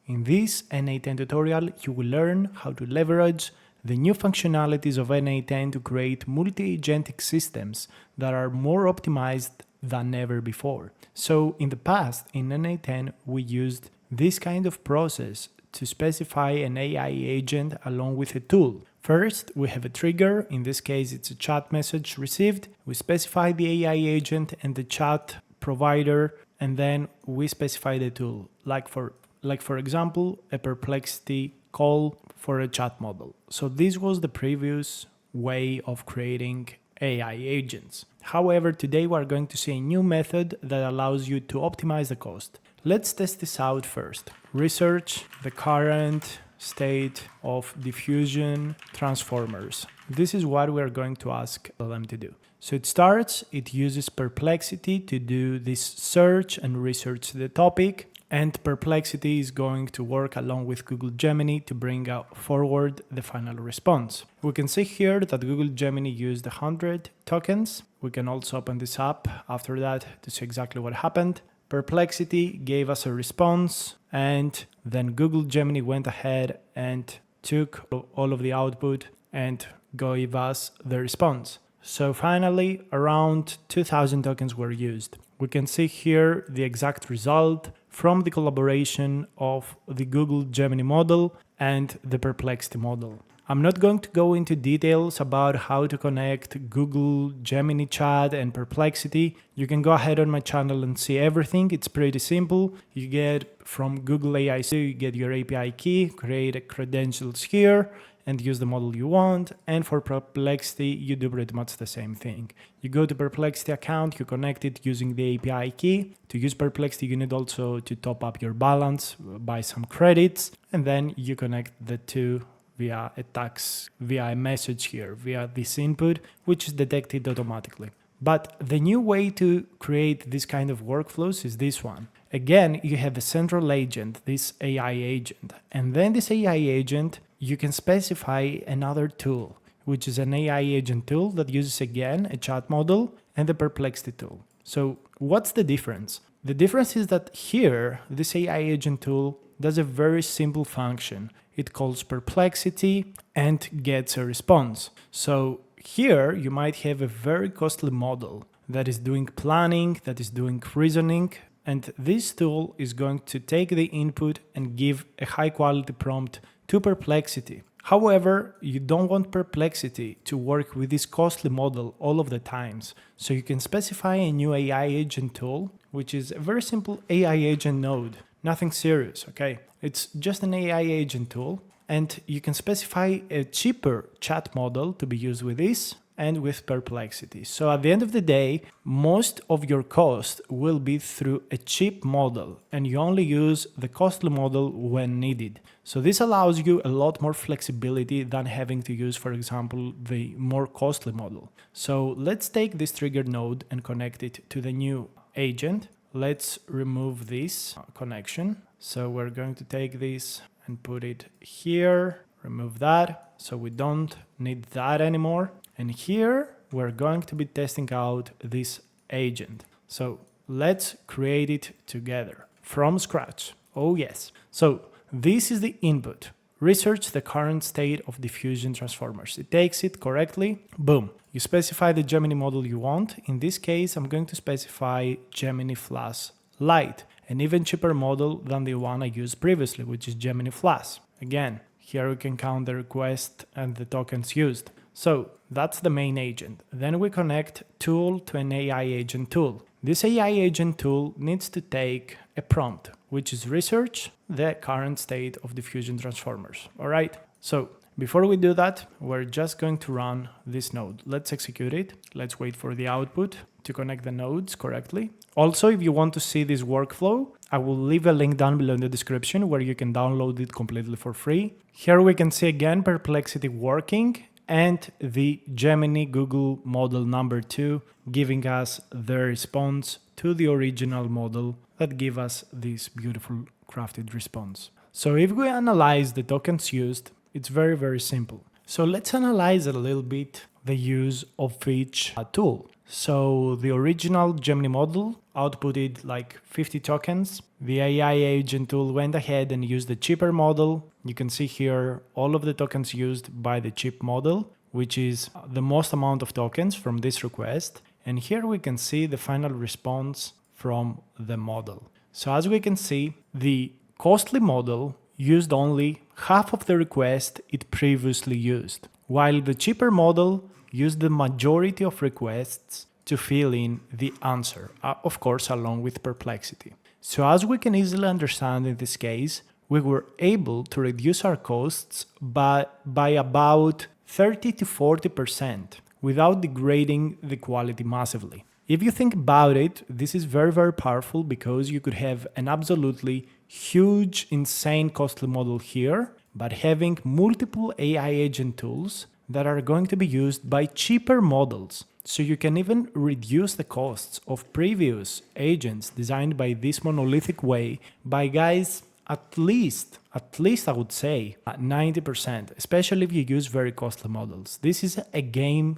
In this N8N tutorial, you will learn how to leverage the new functionalities of N8N to create multi-agentic systems that are more optimized than ever before. So in the past, in N8N, we used this kind of process to specify an AI agent along with a tool. First, we have a trigger. In this case, it's a chat message received. We specify the AI agent and the chat provider, and then we specify the tool, like for example, a Perplexity call for a chat model. So this was the previous way of creating AI agents. However, today we are going to see a new method that allows you to optimize the cost. Let's test this out first. Research the current state of diffusion transformers. This is what we are going to ask them to do. So it uses Perplexity to do this search and research the topic, and Perplexity is going to work along with Google Gemini to bring forward the final response. We can see here that Google Gemini used 100 tokens. We can also open this up after that to see exactly what happened. Perplexity gave us a response, and then Google Gemini went ahead and took all of the output and gave us the response. So finally, around 2000 tokens were used. We can see here the exact result from the collaboration of the Google Gemini model and the Perplexity model. I'm not going to go into details about how to connect Google Gemini Chat and Perplexity. You can go ahead on my channel and see everything. It's pretty simple. You get from Google AI, you get your API key, create credentials here, and use the model you want. And for Perplexity, you do pretty much the same thing. You go to Perplexity account, you connect it using the API key. To use Perplexity, you need also to top up your balance, buy some credits, and then you connect the two via a message here, via this input, which is detected automatically. But the new way to create this kind of workflows is this one. Again, you have a central agent, this AI agent, and then this AI agent, you can specify another tool, which is an AI agent tool that uses again a chat model and the Perplexity tool. So what's the difference? The difference is that here, this AI agent tool does a very simple function. It calls Perplexity and gets a response. So here you might have a very costly model that is doing planning, that is doing reasoning, and this tool is going to take the input and give a high quality prompt to Perplexity. However, you don't want Perplexity to work with this costly model all of the times. So you can specify a new AI agent tool, which is a very simple AI agent node. Nothing serious, okay? It's just an AI agent tool, and you can specify a cheaper chat model to be used with this and with Perplexity. So at the end of the day, most of your cost will be through a cheap model, and you only use the costly model when needed. So this allows you a lot more flexibility than having to use, for example, the more costly model. So let's take this trigger node and connect it to the new agent. Let's remove this connection. So we're going to take this and put it here, remove that, so we don't need that anymore. And here we're going to be testing out this agent. So let's create it together from scratch. Oh yes. So this is the input. Research the current state of diffusion transformers. It takes it correctly. Boom. You specify the Gemini model you want. In this case, I'm going to specify Gemini Flash Lite, an even cheaper model than the one I used previously, which is Gemini Flash. Again, here we can count the request and the tokens used. So that's the main agent. Then we connect tool to an AI agent tool. This AI agent tool needs to take a prompt, which is research the current state of diffusion transformers. All right. So before we do that, we're just going to run this node. Let's execute it. Let's wait for the output to connect the nodes correctly. Also, if you want to see this workflow, I will leave a link down below in the description where you can download it completely for free. Here we can see again Perplexity working and the Gemini Google model number 2 giving us the response to the original model that gave us this beautiful crafted response. So if we analyze the tokens used, it's very, very simple. So let's analyze a little bit the use of each tool. So the original Gemini model outputted like 50 tokens. The AI agent tool went ahead and used the cheaper model. You can see here all of the tokens used by the cheap model, which is the most amount of tokens from this request. And here we can see the final response from the model. So as we can see, the costly model used only half of the request it previously used, while the cheaper model used the majority of requests to fill in the answer, of course, along with perplexity. So as we can easily understand in this case, we were able to reduce our costs by about 30 to 40% without degrading the quality massively. If you think about it, this is very, very powerful because you could have an absolutely huge, insane costly model here, but having multiple AI agent tools that are going to be used by cheaper models. So you can even reduce the costs of previous agents designed by this monolithic way by, guys, at least I would say 90%, especially if you use very costly models. This is a game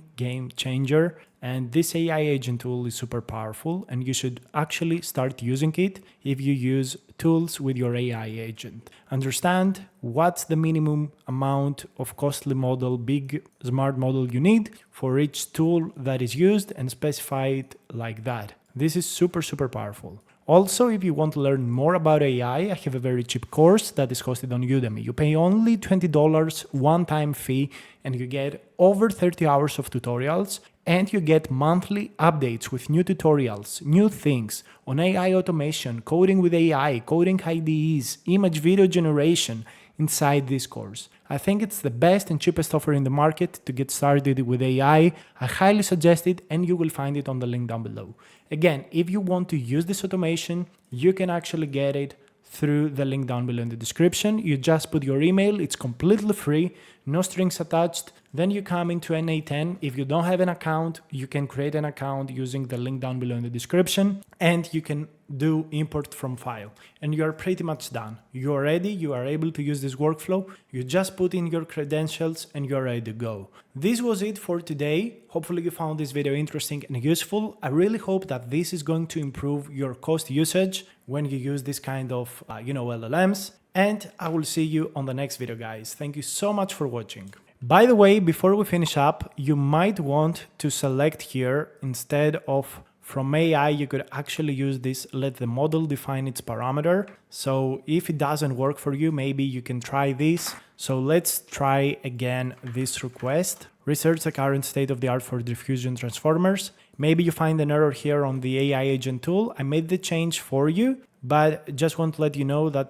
changer, and this AI agent tool is super powerful, and you should actually start using it if you use tools with your AI agent. Understand what's the minimum amount of costly model, big smart model you need for each tool that is used, and specify it like that. This is super powerful. Also, if you want to learn more about AI, I have a very cheap course that is hosted on Udemy. You pay only $20 one-time fee and you get over 30 hours of tutorials, and you get monthly updates with new tutorials, new things on AI automation, coding with AI, coding IDEs, image video generation inside this course. I think it's the best and cheapest offer in the market to get started with AI. I highly suggest it, and you will find it on the link down below. Again, if you want to use this automation, you can actually get it through the link down below in the description. You just put your email, it's completely free, no strings attached. Then you come into N8N. If you don't have an account, you can create an account using the link down below in the description, and you can do import from file, and you are pretty much done. You are ready, you are able to use this workflow. You just put in your credentials and you're ready to go. This was it for today. Hopefully you found this video interesting and useful. I really hope that this is going to improve your cost usage when you use this kind of, LLMs. And I will see you on the next video, guys. Thank you so much for watching. By the way, before we finish up, you might want to select here, instead of from AI, you could actually use this, let the model define its parameter. So if it doesn't work for you, maybe you can try this. So let's try again this request. Research the current state of the art for diffusion transformers. Maybe you find an error here on the AI agent tool. I made the change for you, but just want to let you know that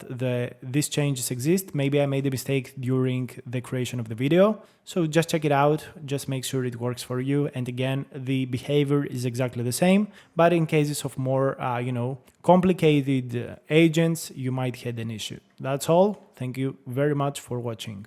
these changes exist. Maybe I made a mistake during the creation of the video. So just check it out, just make sure it works for you. And again, the behavior is exactly the same, but in cases of more, complicated agents, you might have an issue. That's all. Thank you very much for watching.